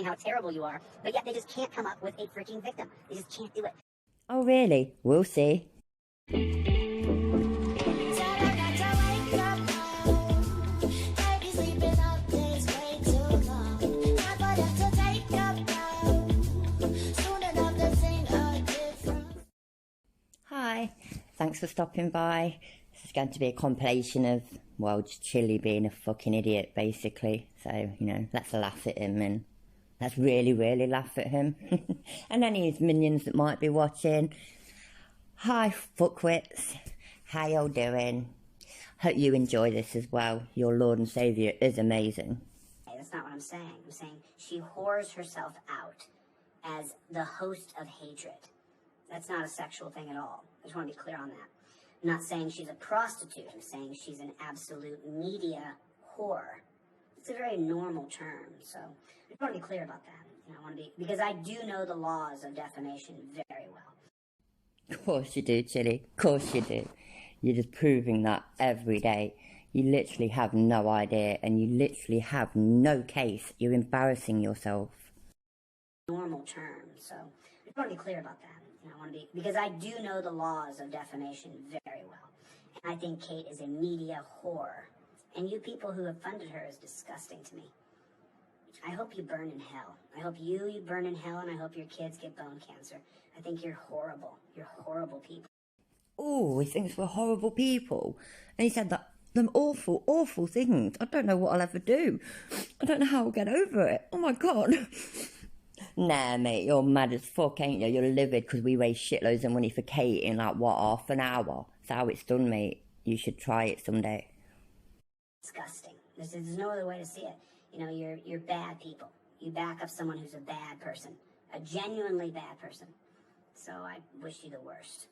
saying how terrible you are, but yet they just can't come up with a freaking victim. They just can't do it. Oh, really? We'll see. Hi, thanks for stopping by. This is going to be a compilation of, well, just Chili being a fucking idiot, basically. So, you know, let's laugh at him and let's really, really laugh at him. And any of his minions that might be watching. Hi, fuckwits. How y'all doing? Hope you enjoy this as well. Your Lord and Saviour is amazing. That's not what I'm saying. I'm saying she whores herself out as the host of hatred. That's not a sexual thing at all. I just want to be clear on that. I'm not saying she's a prostitute. I'm saying she's an absolute media whore. It's a very normal term, so I just want to be clear about that. You know, I want to be, because I do know the laws of defamation very well. Of course you do, Chili. Of course you do. You're just proving that every day. You literally have no idea, and you literally have no case. You're embarrassing yourself. Normal term, so I just want to be clear about that. You know, I want to be, because I do know the laws of defamation very well. And I think Kate is a media whore. And you people who have funded her is disgusting to me. I hope you burn in hell. I hope you burn in hell, and I hope your kids get bone cancer. I think you're horrible. You're horrible people. Oh, he thinks we're horrible people. And he said that them awful, awful things. I don't know what I'll ever do. I don't know how I'll get over it. Oh my God. Nah, mate, you're mad as fuck, ain't you? You're livid because we raised shitloads of money for Kate in, like, what, half an hour? That's how it's done, mate. You should try it someday. Disgusting. There's no other way to see it. You know, you're bad people. You back up someone who's a bad person. A genuinely bad person. So I wish you the worst.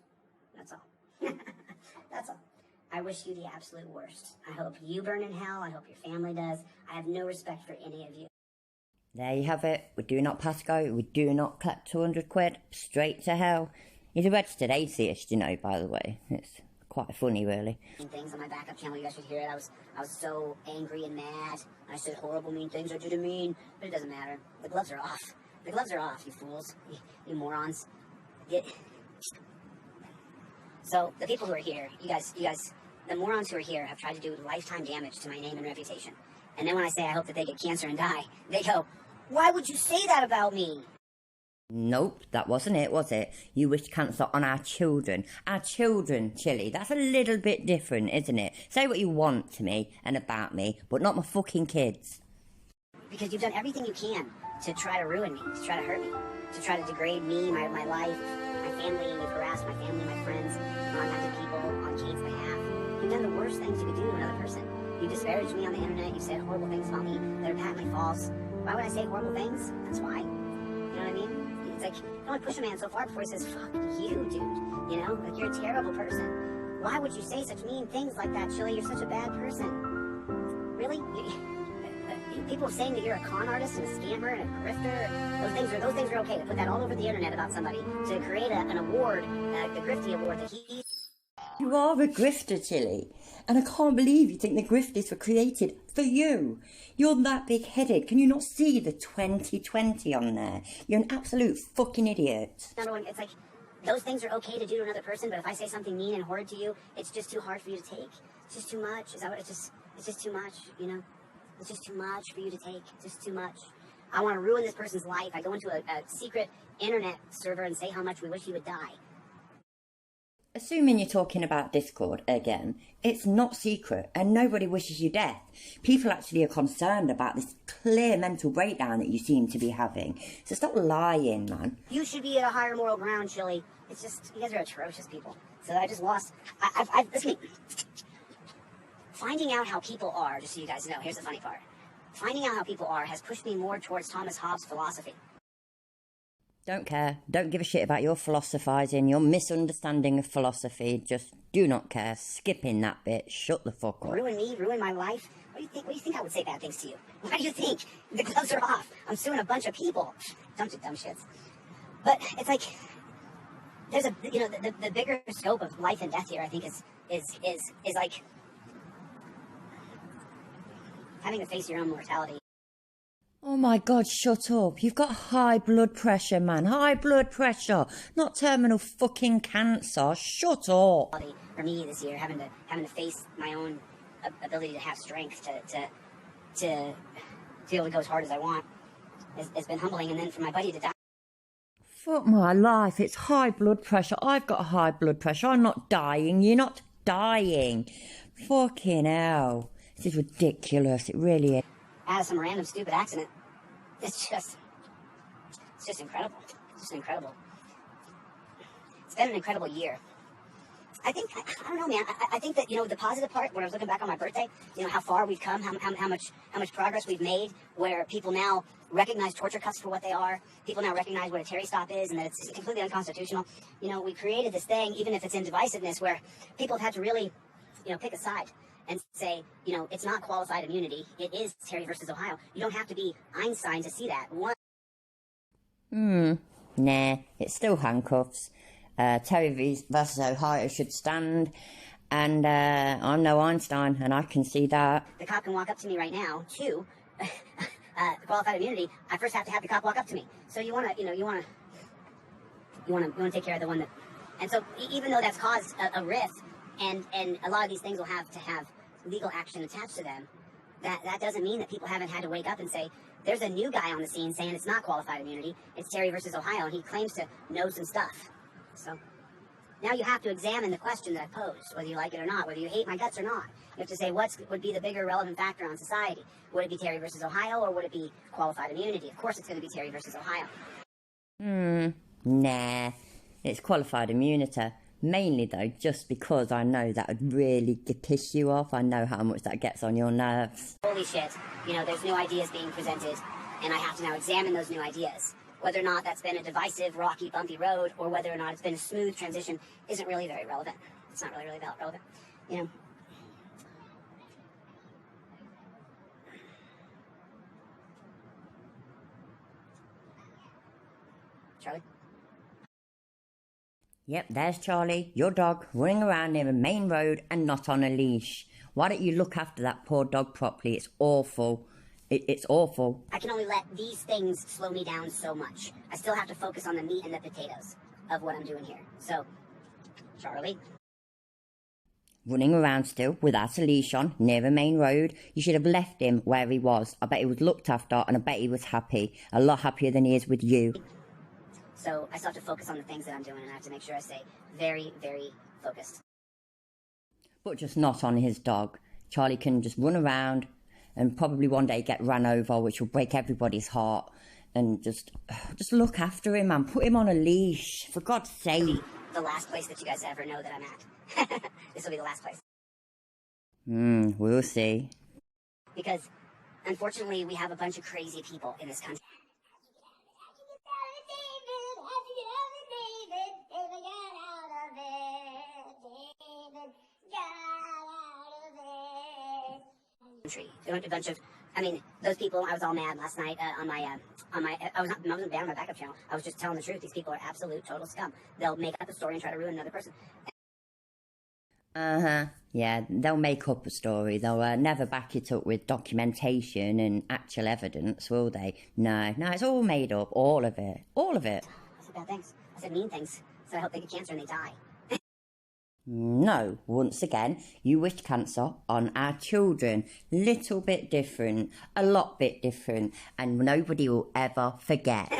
That's all. That's all. I wish you the absolute worst. I hope you burn in hell. I hope your family does. I have no respect for any of you. There you have it. We do not pass go. We do not collect 200 quid. Straight to hell. He's a registered atheist, you know, by the way. It's quite funny, really. Things on my backup channel, you guys should hear it. I was so angry and mad. I said horrible, mean things I didn't mean, but it doesn't matter. The gloves are off. The gloves are off, you fools. You morons. So, the people who are here, you guys, the morons who are here have tried to do lifetime damage to my name and reputation. And then when I say I hope that they get cancer and die, they go, why would you say that about me? Nope, that wasn't it, was it? You wished cancer on our children. Our children, Chili. That's a little bit different, isn't it? Say what you want to me and about me, but not my fucking kids. Because you've done everything you can to try to ruin me, to try to hurt me, to try to degrade me, my life, my family. You've harassed my family, my friends, contacted people on Kate's behalf. You've done the worst things you could do to another person. You disparaged me on the internet. You said horrible things about me that are patently false. Why would I say horrible things? That's why. You know what I mean? It's like, you don't want to push a man so far before he says, fuck you, dude. You know? Like, you're a terrible person. Why would you say such mean things like that, Chili? You're such a bad person. Really? People saying that you're a con artist and a scammer and a grifter, those things are okay. To put that all over the internet about somebody, to create an award, the Grifty Award that he... You are a grifter, Chili. And I can't believe you think the grifties were created for you. You're that big-headed. Can you not see the 2020 on there? You're an absolute fucking idiot. Number one, it's like, those things are okay to do to another person, but if I say something mean and horrid to you, it's just too hard for you to take. It's just too much. Is that what it's just too much, you know? It's just too much for you to take. It's just too much. I want to ruin this person's life. I go into a secret internet server and say how much we wish he would die. Assuming you're talking about Discord again, it's not secret and nobody wishes you death. People actually are concerned about this clear mental breakdown that you seem to be having. So stop lying, man. You should be at a higher moral ground, Chili. It's just, you guys are atrocious people. So I just lost, listen to me. Finding out how people are, just so you guys know, here's the funny part. Finding out how people are has pushed me more towards Thomas Hobbes' philosophy. Don't care. Don't give a shit about your philosophizing, your misunderstanding of philosophy. Just do not care. Skipping that bit. Shut the fuck up. Ruin me? Ruin my life? What do you think I would say bad things to you? Why do you think? The gloves are off. I'm suing a bunch of people. Dumb shits. But it's like, there's a, you know, the bigger scope of life and death here, I think, is like having to face your own mortality. Oh my God, shut up. You've got high blood pressure, man. High blood pressure. Not terminal fucking cancer. Shut up. For me this year, having to face my own ability to have strength to be able to go as hard as I want has been humbling. And then for my buddy to die. Fuck my life. It's high blood pressure. I've got high blood pressure. I'm not dying. You're not dying. Fucking hell. This is ridiculous. It really is. Out of some random stupid accident. It's just incredible. It's just incredible. It's been an incredible year. I think, I don't know, man. I think that, you know, the positive part, when I was looking back on my birthday, you know, how far we've come, how much progress we've made, where people now recognize torture cuffs for what they are. People now recognize what a Terry stop is and that it's completely unconstitutional. You know, we created this thing, even if it's in divisiveness, where people have had to really, you know, pick a side and say, you know, it's not qualified immunity. It is Terry versus Ohio. You don't have to be Einstein to see that. Nah, it's still handcuffs. Terry versus Ohio should stand, and I'm no Einstein, and I can see that. The cop can walk up to me right now, too. Qualified immunity, I first have to have the cop walk up to me. So you want to take care of the one that, and so even though that's caused a rift, and a lot of these things will have to have legal action attached to them, that doesn't mean that people haven't had to wake up and say, there's a new guy on the scene saying it's not qualified immunity, it's Terry versus Ohio, and he claims to know some stuff. So now you have to examine the question that I posed, whether you like it or not, whether you hate my guts or not. You have to say, what would be the bigger relevant factor on society? Would it be Terry versus Ohio, or would it be qualified immunity? Of course it's going to be Terry versus Ohio. Nah, it's qualified immunity. Mainly, though, just because I know that would really piss you off. I know how much that gets on your nerves. Holy shit, you know, there's new ideas being presented, and I have to now examine those new ideas. Whether or not that's been a divisive, rocky, bumpy road, or whether or not it's been a smooth transition, isn't really very relevant. It's not really relevant, you know. Charlie? Yep, there's Charlie, your dog, running around near a main road and not on a leash. Why don't you look after that poor dog properly? It's awful. It's awful. I can only let these things slow me down so much. I still have to focus on the meat and the potatoes of what I'm doing here. So, Charlie? Running around still, without a leash on, near a main road. You should have left him where he was. I bet he was looked after, and I bet he was happy. A lot happier than he is with you. So, I still have to focus on the things that I'm doing, and I have to make sure I stay very, very focused. But just not on his dog. Charlie can just run around and probably one day get ran over, which will break everybody's heart. And just look after him, man. Put him on a leash, for God's sake. The last place that you guys ever know that I'm at. This will be the last place. We'll see. Because, unfortunately, we have a bunch of crazy people in this country. A bunch of, I mean, those people, I was all mad last night I wasn't bad on my backup channel. I was just telling the truth. These people are absolute, total scum. They'll make up a story and try to ruin another person. Yeah, they'll make up a story. They'll never back it up with documentation and actual evidence, will they? No, it's all made up. All of it. All of it. I said bad things. I said mean things. So I hope they get cancer and they die. No, once again, you wished cancer on our children. Little bit different, a lot bit different, and nobody will ever forget.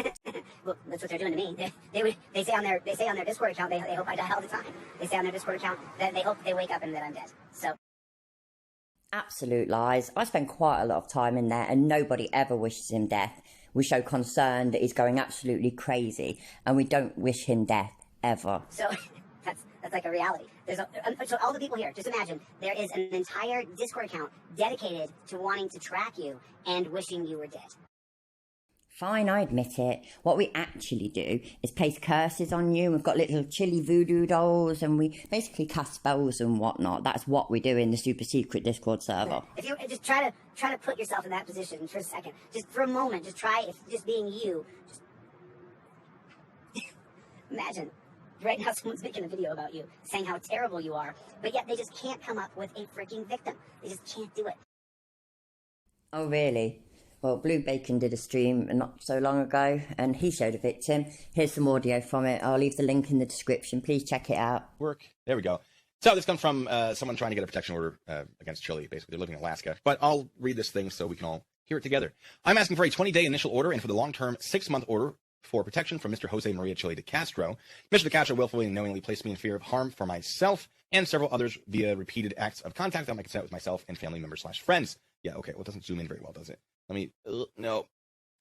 Well, that's what they're doing to me. They say on their Discord account they hope I die all the time. They say on their Discord account that they hope they wake up and that I'm dead. So. Absolute lies. I spend quite a lot of time in there, and nobody ever wishes him death. We show concern that he's going absolutely crazy, and we don't wish him death ever. So. That's like a reality. So all the people here, just imagine, there is an entire Discord account dedicated to wanting to track you and wishing you were dead. Fine, I admit it. What we actually do is place curses on you. We've got little chili voodoo dolls, and we basically cast spells and whatnot. That's what we do in the super secret Discord server. If you just try to put yourself in that position for a second, just for a moment, just try just being you. Just imagine. Right now someone's making a video about you, saying how terrible you are, but yet they just can't come up with a freaking victim. They just can't do it. Oh, really? Well, Blue Bacon did a stream not so long ago, and he showed a victim. Here's some audio from it. I'll leave the link in the description. Please check it out. There we go. So this comes from someone trying to get a protection order against Chile. Basically, they're living in Alaska. But I'll read this thing so we can all hear it together. I'm asking for a 20-day initial order and for the long-term 6-month order for protection from Mr. Jose Maria Chile de Castro. Mr. de Castro willfully and knowingly placed me in fear of harm for myself and several others via repeated acts of contact without my consent with myself and family members/friends. Yeah, okay. Well, it doesn't zoom in very well, does it? Let me, no.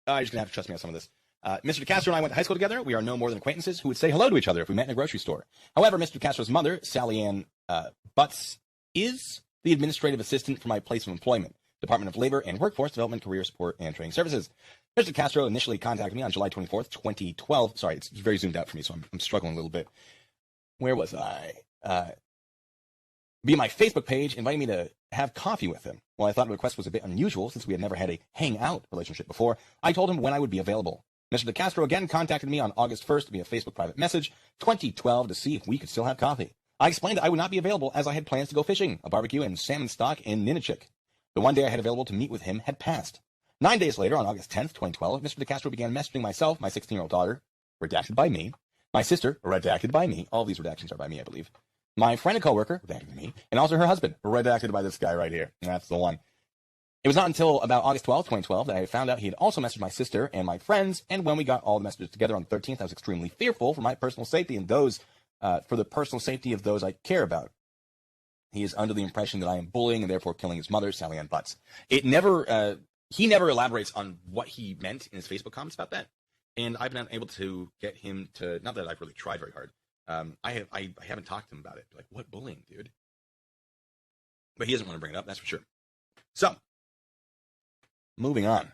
I'm just going to have to trust me on some of this. Mr. de Castro and I went to high school together. We are no more than acquaintances who would say hello to each other if we met in a grocery store. However, Mr. de Castro's mother, Sally Ann Butts, is the administrative assistant for my place of employment, Department of Labor and Workforce Development, Career Support, and Training Services. Mr. de Castro initially contacted me on July 24th, 2012. Sorry, it's very zoomed out for me, so I'm struggling a little bit. Where was I? Via my Facebook page, inviting me to have coffee with him. While I thought the request was a bit unusual since we had never had a hang-out relationship before, I told him when I would be available. Mr. de Castro again contacted me on August 1st via Facebook private message, 2012, to see if we could still have coffee. I explained that I would not be available as I had plans to go fishing, a barbecue, and salmon stock in Ninachik. The one day I had available to meet with him had passed. 9 days later, on August 10th, 2012, Mr. de Castro began messaging myself, my 16-year-old daughter, redacted by me, my sister, redacted by me, all these redactions are by me, I believe, my friend and coworker, redacted by me, and also her husband, redacted by this guy right here. That's the one. It was not until about August 12th, 2012, that I found out he had also messaged my sister and my friends, and when we got all the messages together on the 13th, I was extremely fearful for my personal safety and for the personal safety of those I care about. He is under the impression that I am bullying and therefore killing his mother, Sally Ann Butts. He never elaborates on what he meant in his Facebook comments about that, and I've been unable to get him to, not that I've really tried very hard, I haven't talked to him about it. Like, what bullying, dude? But he doesn't want to bring it up, that's for sure. So, moving on.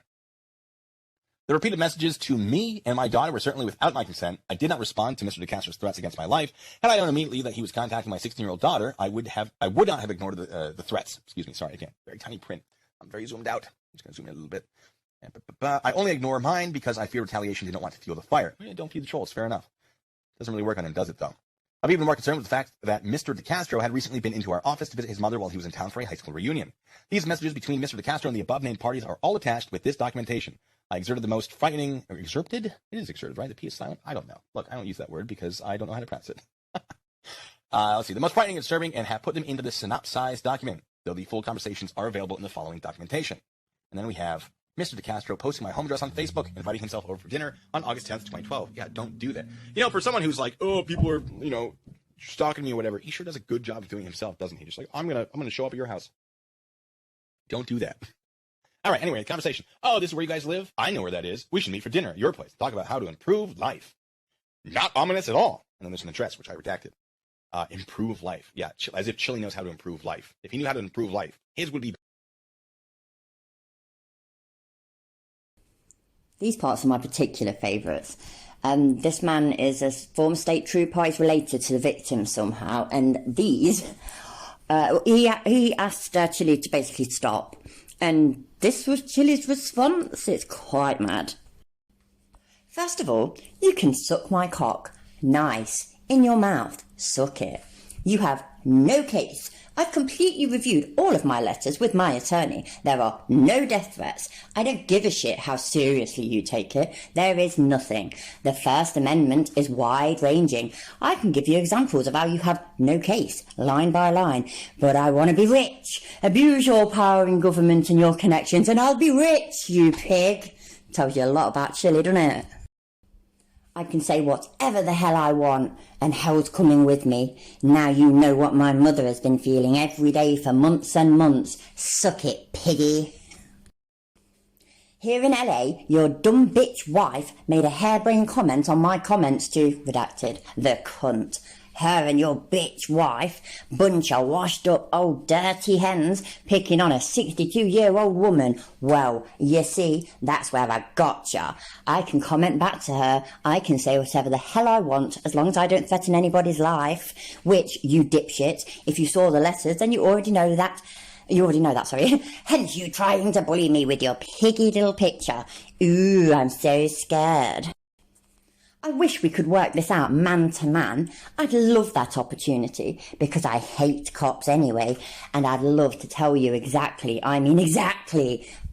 The repeated messages to me and my daughter were certainly without my consent. I did not respond to Mr. de Castro's threats against my life. Had I known immediately that he was contacting my 16-year-old daughter, I would not have ignored the threats. Excuse me, sorry, again, very tiny print. I'm very zoomed out. I'm just going to zoom in a little bit. I only ignore mine because I fear retaliation, didn't want to fuel the fire. Don't feed the trolls, fair enough. Doesn't really work on him, does it, though? I'm even more concerned with the fact that Mr. de Castro had recently been into our office to visit his mother while he was in town for a high school reunion. These messages between Mr. de Castro and the above-named parties are all attached with this documentation. I exerted the most frightening... Exerted? It is exerted, right? The P is silent? I don't know. Look, I don't use that word because I don't know how to pronounce it. Let's see. The most frightening and disturbing, and have put them into this synopsized document, though the full conversations are available in the following documentation. And then we have Mr. de Castro posting my home address on Facebook, inviting himself over for dinner on August 10th, 2012. Yeah, don't do that. For someone who's like, oh, people are, stalking me or whatever, he sure does a good job of doing it himself, doesn't he? Just like, I'm gonna show up at your house. Don't do that. All right, anyway, conversation. Oh, this is where you guys live? I know where that is. We should meet for dinner at your place. Talk about how to improve life. Not ominous at all. And then there's an address, which I redacted. Improve life. Yeah, as if Chile knows how to improve life. If he knew how to improve life, his would be... These parts are my particular favourites. This man is a former state trooper. He's related to the victim somehow. And these, he asked Chile to basically stop. And this was Chile's response. It's quite mad. First of all, you can suck my cock. Nice. In your mouth. Suck it. You have no case. I've completely reviewed all of my letters with my attorney. There are no death threats. I don't give a shit how seriously you take it. There is nothing. The First Amendment is wide-ranging. I can give you examples of how you have no case, line by line. But I want to be rich. Abuse your power in government and your connections, and I'll be rich, you pig. Tells you a lot about Chile, doesn't it? I can say whatever the hell I want, and hell's coming with me. Now you know what my mother has been feeling every day for months and months. Suck it, piggy. Here in LA, your dumb bitch wife made a harebrained comment on my comments to, redacted, the cunt. Her and your bitch wife, bunch of washed up old dirty hens, picking on a 62-year-old woman. Well, you see, that's where I gotcha. I can comment back to her. I can say whatever the hell I want, as long as I don't threaten anybody's life. Which, you dipshit, if you saw the letters, then you already know that. Sorry. Hence you trying to bully me with your piggy little picture. Ooh, I'm so scared. I wish we could work this out man to man. I'd love that opportunity because I hate cops anyway, and I'd love to tell you exactly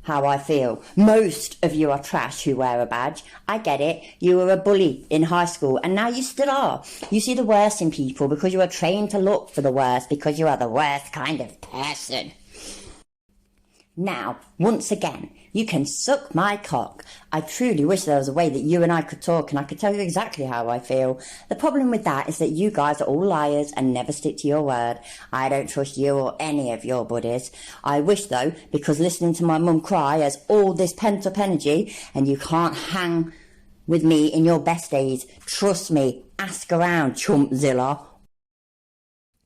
how I feel. Most of you are trash who wear a badge. I get it. You were a bully in high school and now you still are. You see the worst in people because you are trained to look for the worst because you are the worst kind of person. Now, once again, you can suck my cock. I truly wish there was a way that you and I could talk and I could tell you exactly how I feel. The problem with that is that you guys are all liars and never stick to your word. I don't trust you or any of your buddies. I wish though, because listening to my mum cry has all this pent up energy and you can't hang with me in your best days. Trust me, ask around, Chumpzilla.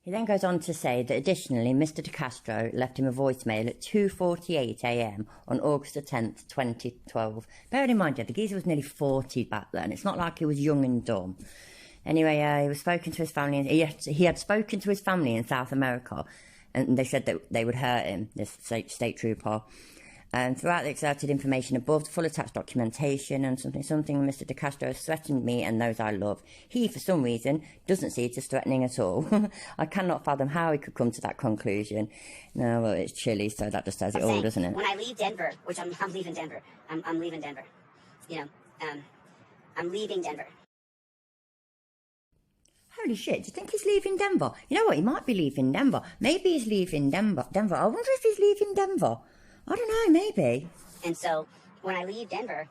He then goes on to say that additionally Mr De Castro left him a voicemail at 2:48 a.m. on August the 10th, 2012. Bearing in mind, the geezer was nearly 40 back then. It's not like he was young and dumb. Anyway, he was spoken to his family. He had spoken to his family in South America, and they said that they would hurt him, this state trooper. And throughout the excerpted information above, the full attached documentation and something Mr. De Castro has threatened me and those I love. He, for some reason, doesn't see it as threatening at all. I cannot fathom how he could come to that conclusion. No, well, it's chilly, so that just says it all, doesn't it? When I leave Denver, which I'm leaving Denver. I'm leaving Denver. You know, I'm leaving Denver. Holy shit, do you think he's leaving Denver? You know what, he might be leaving Denver. Maybe he's leaving Denver. I wonder if he's leaving Denver. I don't know, maybe. And so when I leave Denver,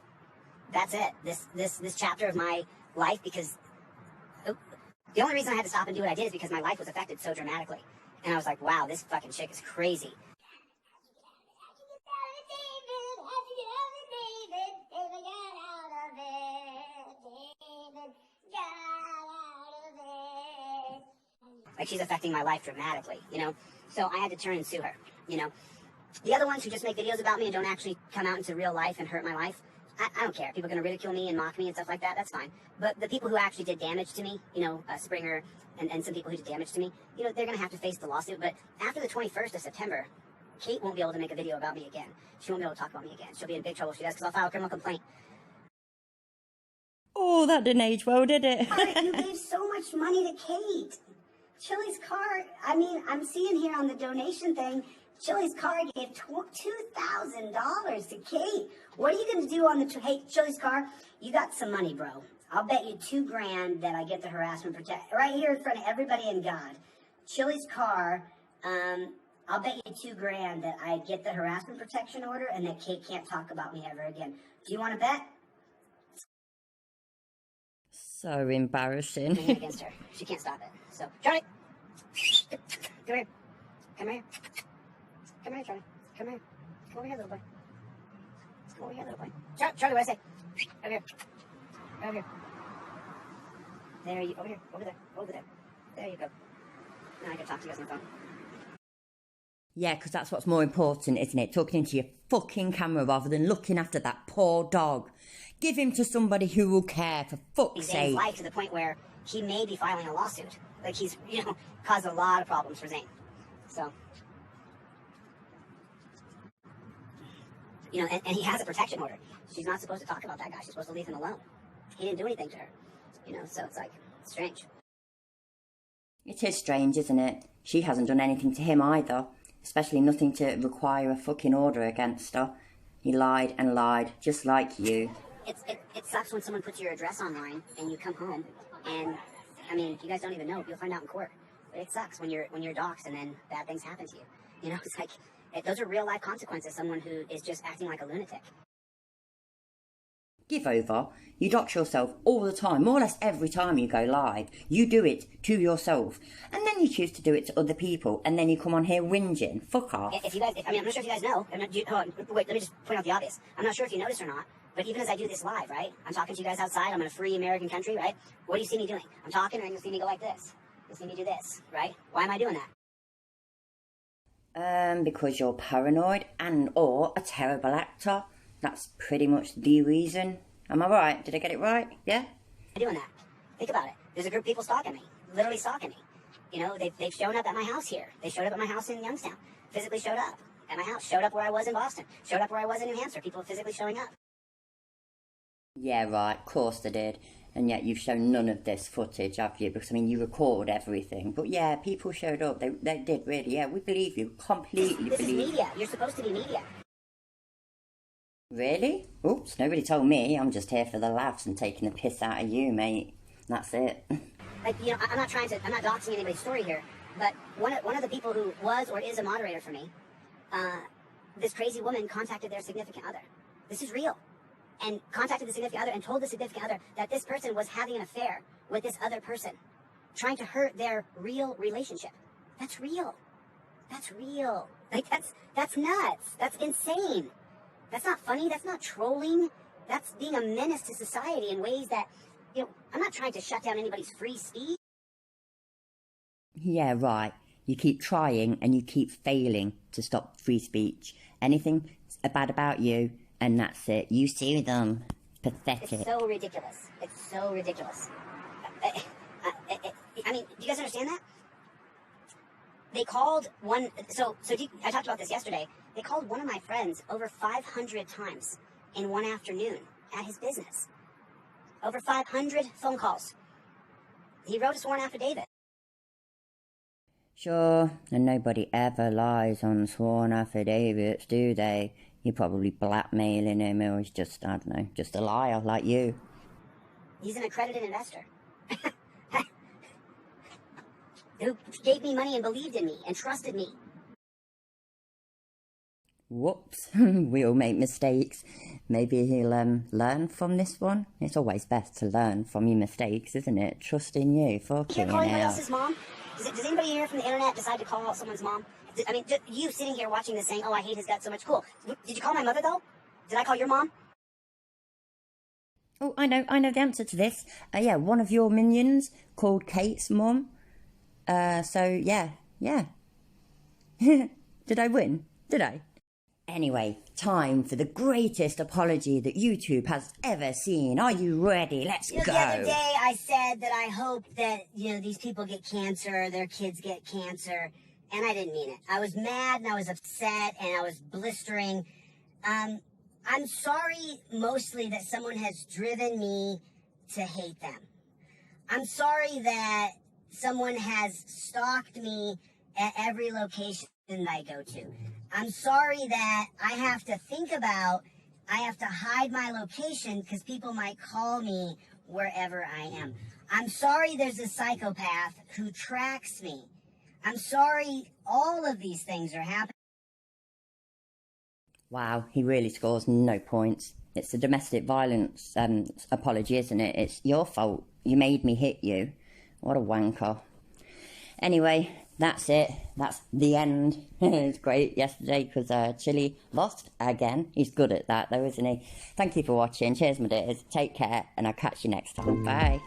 that's it. This chapter of my life, because the only reason I had to stop and do what I did is because my life was affected so dramatically. And I was like, wow, this fucking chick is crazy. Like, she's affecting my life dramatically, you know? So I had to turn and sue her, you know? The other ones who just make videos about me and don't actually come out into real life and hurt my life, I don't care. People are going to ridicule me and mock me and stuff like that, that's fine. But the people who actually did damage to me, you know, Springer and some people who did damage to me, you know, they're going to have to face the lawsuit. But after the 21st of September, Kate won't be able to make a video about me again. She won't be able to talk about me again. She'll be in big trouble if she does, because I'll file a criminal complaint. Oh, that didn't age well, did it? You gave so much money to Kate. Chili's car, I mean, I'm seeing here on the donation thing, Chili's car gave $2,000 to Kate. What are you going to do on the, hey, Chili's car, you got some money, bro. I'll bet you $2,000 that I get the harassment protect, right here in front of everybody and God. Chili's car, I'll bet you $2,000 that I get the harassment protection order and that Kate can't talk about me ever again. Do you want to bet? So embarrassing. I'm against her. She can't stop it. So, Charlie, come here. Come here. Come here, Charlie. Come here. Come over here, little boy. Come over here, little boy. Charlie, what do I say? Over here. Over here. There you, over here. Over there. Over there. There you go. Now I can talk to you guys on the phone. Yeah, because that's what's more important, isn't it? Talking into your fucking camera rather than looking after that poor dog. Give him to somebody who will care, for fuck's sake. Zane's life to the point where he may be filing a lawsuit. Like, he's, you know, caused a lot of problems for Zane. So, you know, and he has a protection order. She's not supposed to talk about that guy. She's supposed to leave him alone. He didn't do anything to her. You know, so it's like, it's strange. It is strange, isn't it? She hasn't done anything to him either. Especially nothing to require a fucking order against her. He lied and lied, just like you. It sucks when someone puts your address online and you come home and, I mean, you guys don't even know. You'll find out in court. But it sucks when you're doxxed and then bad things happen to you. You know, it's like, those are real life consequences. Someone who is just acting like a lunatic. Give over. You dox yourself all the time, more or less every time you go live. You do it to yourself. And then you choose to do it to other people, and then you come on here whinging. Fuck off. If you guys, I'm not sure if you guys know. Wait, let me just point out the obvious. I'm not sure if you noticed or not, but even as I do this live, right? I'm talking to you guys outside. I'm in a free American country, right? What do you see me doing? I'm talking, and then you'll see me go like this. You'll see me do this, right? Why am I doing that? Because you're paranoid and or a terrible actor. That's pretty much the reason. Am I right? Did I get it right? Yeah? I'm doing that. Think about it. There's a group of people stalking me. Literally stalking me. You know, they've shown up at my house here. They showed up at my house in Youngstown. Physically showed up at my house. Showed up where I was in Boston. Showed up where I was in New Hampshire. People physically showing up. Yeah, right. Of course they did. And yet you've shown none of this footage, have you? Because, I mean, you record everything. But, yeah, people showed up. They did, really. Yeah, we believe you. Completely This believe is media. You're supposed to be media. Really? Oops, nobody told me. I'm just here for the laughs and taking the piss out of you, mate. That's it. Like, you know, I'm not doxing anybody's story here, but one of the people who was or is a moderator for me, this crazy woman contacted their significant other. This is real. And contacted the significant other and told the significant other that this person was having an affair with this other person, trying to hurt their real relationship. That's real. That's real. Like, that's nuts. That's insane. That's not funny. That's not trolling. That's being a menace to society in ways that, you know, I'm not trying to shut down anybody's free speech. Yeah, right. You keep trying and you keep failing to stop free speech. Anything bad about you, and that's it. You sue them. Pathetic. It's so ridiculous. It's so ridiculous. I mean, do you guys understand that? They called one... I talked about this yesterday. They called one of my friends over 500 times in one afternoon at his business. Over 500 phone calls. He wrote a sworn affidavit. Sure, and nobody ever lies on sworn affidavits, do they? You're probably blackmailing him, or he's just, I don't know, just a liar like you. He's an accredited investor. Who gave me money and believed in me and trusted me. Whoops, we all make mistakes. Maybe he'll learn from this one. It's always best to learn from your mistakes, isn't it? Trust in you, fucking Can't call anybody hell. else's mom? Does anybody here from the internet decide to call someone's mom? I mean, you sitting here watching this saying, oh, I hate his guts so much, cool. Did you call my mother, though? Did I call your mom? Oh, I know the answer to this. Yeah, one of your minions called Kate's mum. So, yeah. Did I win? Did I? Anyway, time for the greatest apology that YouTube has ever seen. Are you ready? Let's go. The other day I said that I hope that, these people get cancer, their kids get cancer, and I didn't mean it. I was mad and I was upset and I was blistering. I'm sorry mostly that someone has driven me to hate them. I'm sorry that someone has stalked me at every location that I go to. I'm sorry that I have to hide my location because people might call me wherever I am. I'm sorry there's a psychopath who tracks me. I'm sorry all of these things are happening. Wow, he really scores no points. It's a domestic violence apology, isn't it? It's your fault. You made me hit you. What a wanker. Anyway, that's it. That's the end. It was great yesterday because Chili lost again. He's good at that though, isn't he? Thank you for watching. Cheers, my dears. Take care and I'll catch you next time. Bye.